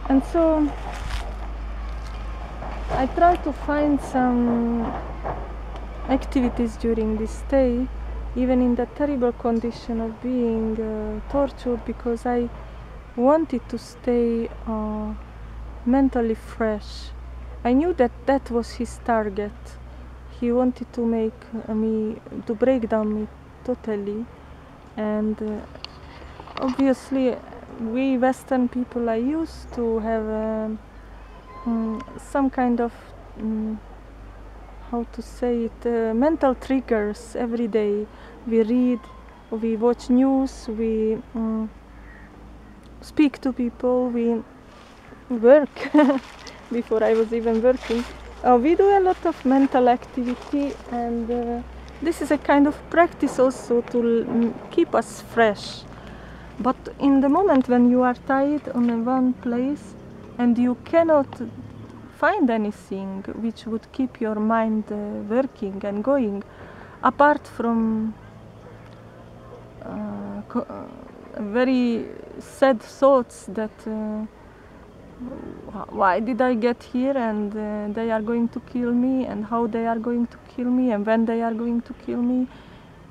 And so I try to find some activities during this stay, even in the terrible condition of being tortured, because I wanted to stay mentally fresh. I knew that that was his target. He wanted to make to break down me totally, and obviously we Western people are used to have some kind of how to say it, mental triggers every day. We read, we watch news, we speak to people, we work. Before I was even working, we do a lot of mental activity, and this is a kind of practice also to keep us fresh. But in the moment when you are tied on one place and you cannot find anything which would keep your mind working and going, apart from very sad thoughts that why did I get here, and they are going to kill me, and how they are going to kill me, and when they are going to kill me,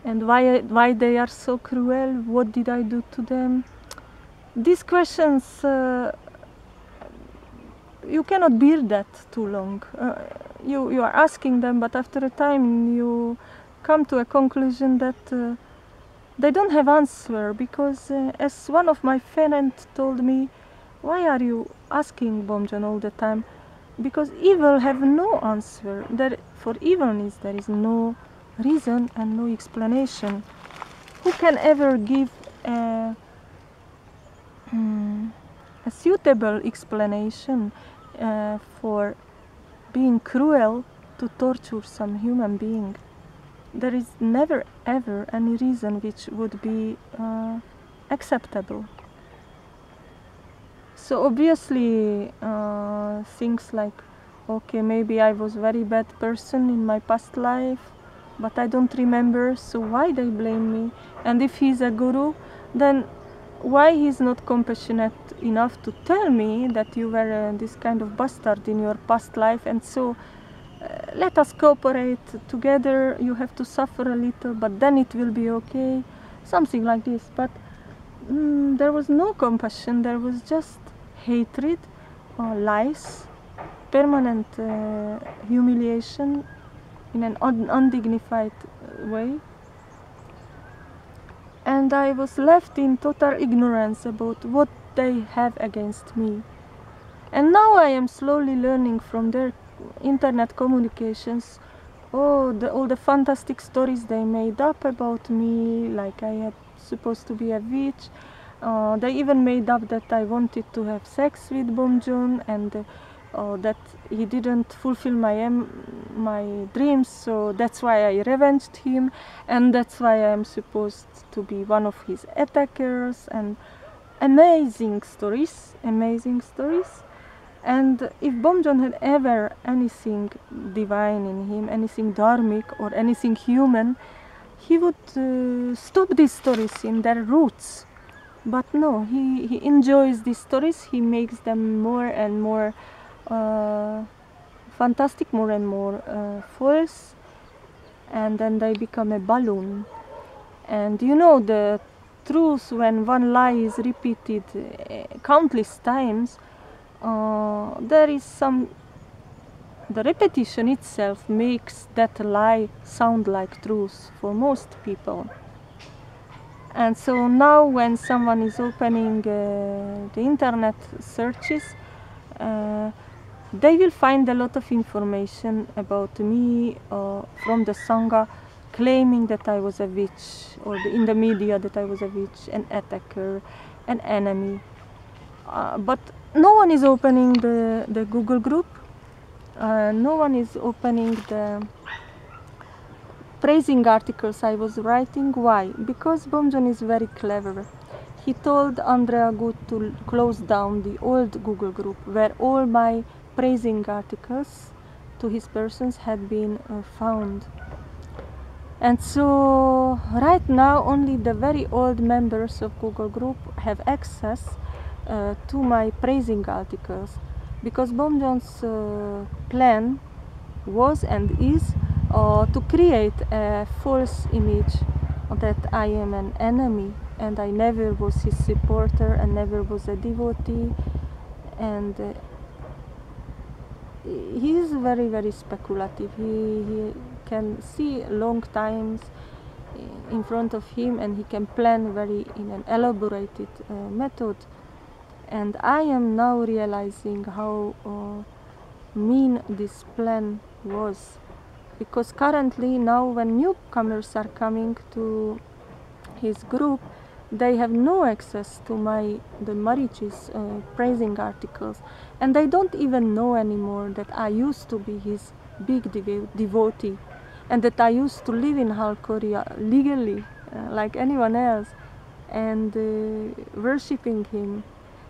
and why they are so cruel, what did I do to them? These questions, you cannot bear that too long. You are asking them, but after a time you come to a conclusion that they don't have answer, because as one of my friends told me, why are you asking Bomjon all the time? Because evil have no answer. For evilness there is no reason and no explanation. Who can ever give a suitable explanation for being cruel to torture some human being? There is never ever any reason which would be acceptable. So obviously things like, okay, maybe I was very bad person in my past life, but I don't remember, so why they blame me? And if he's a guru, then why he's not compassionate enough to tell me that you were this kind of bastard in your past life, and so let us cooperate together, you have to suffer a little, but then it will be okay, something like this. But there was no compassion, there was just hatred, lies, permanent humiliation in an undignified way. And I was left in total ignorance about what they have against me. And now I am slowly learning from their internet communications all the fantastic stories they made up about me, like I had supposed to be a witch. They even made up that I wanted to have sex with Bomjon, and that he didn't fulfill my dreams, so that's why I revenged him, and that's why I am supposed to be one of his attackers, and amazing stories. And if Bomjon had ever anything divine in him, anything dharmic or anything human, he would stop these stories in their roots. But no, he enjoys these stories, he makes them more and more fantastic, more and more false, and then they become a balloon. And you know, the truth, when one lie is repeated countless times, there is the repetition itself makes that lie sound like truth for most people. And so now when someone is opening the internet searches, they will find a lot of information about me from the Sangha, claiming that I was a witch, or in the media that I was a witch, an attacker, an enemy. But no one is opening the Google group, no one is opening the praising articles I was writing. Why? Because Bomjon is very clever. He told Andrea Good to close down the old Google group where all my praising articles to his persons had been found. And so right now only the very old members of Google group have access, to my praising articles, because Bomjon's plan was and is to create a false image that I am an enemy and I never was his supporter and never was a devotee, and he is very, very speculative. He can see long times in front of him, and he can plan very in an elaborated method. And I am now realizing how mean this plan was, because currently now when newcomers are coming to his group, they have no access to the Marichi's praising articles, and they don't even know anymore that I used to be his big devotee, and that I used to live in Halkhoriya legally like anyone else, and worshipping him,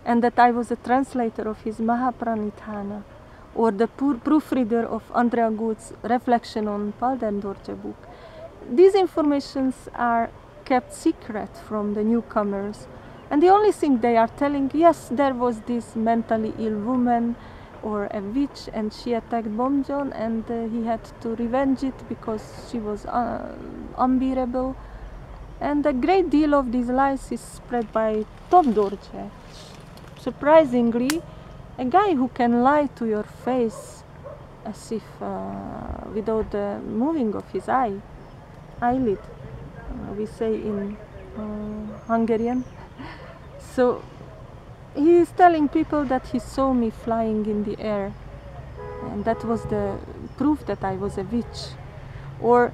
and that I was a translator of his Mahapranithana, or the proofreader of Andrea Good's Reflection on Palden Dorje book. These informations are kept secret from the newcomers, and the only thing they are telling, yes, there was this mentally ill woman or a witch and she attacked Bomjon, and he had to revenge it because she was unbearable. And a great deal of these lies is spread by Top Dorje. Surprisingly, a guy who can lie to your face as if without the moving of his eyelid, we say in Hungarian. So he is telling people that he saw me flying in the air, and that was the proof that I was a witch. Or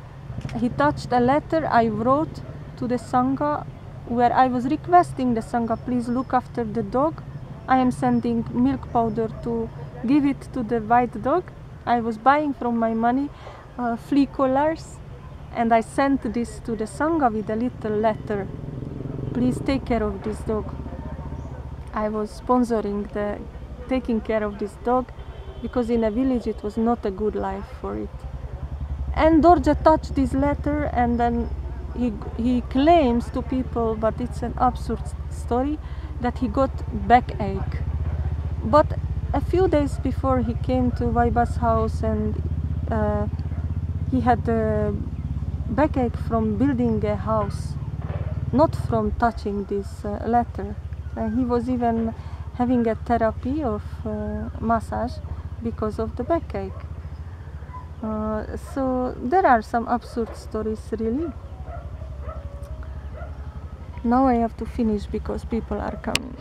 he touched a letter I wrote to the Sangha, where I was requesting the Sangha, please look after the dog. I am sending milk powder to give it to the white dog. I was buying from my money flea collars, and I sent this to the Sangha with a little letter. Please take care of this dog. I was sponsoring taking care of this dog, because in a village it was not a good life for it. And Dorje touched this letter, and then he claims to people, but it's an absurd story, that he got backache. But a few days before he came to Vaiba's house, and he had backache from building a house, not from touching this letter. He was even having a therapy of massage because of the backache. So there are some absurd stories, really. Now I have to finish because people are coming.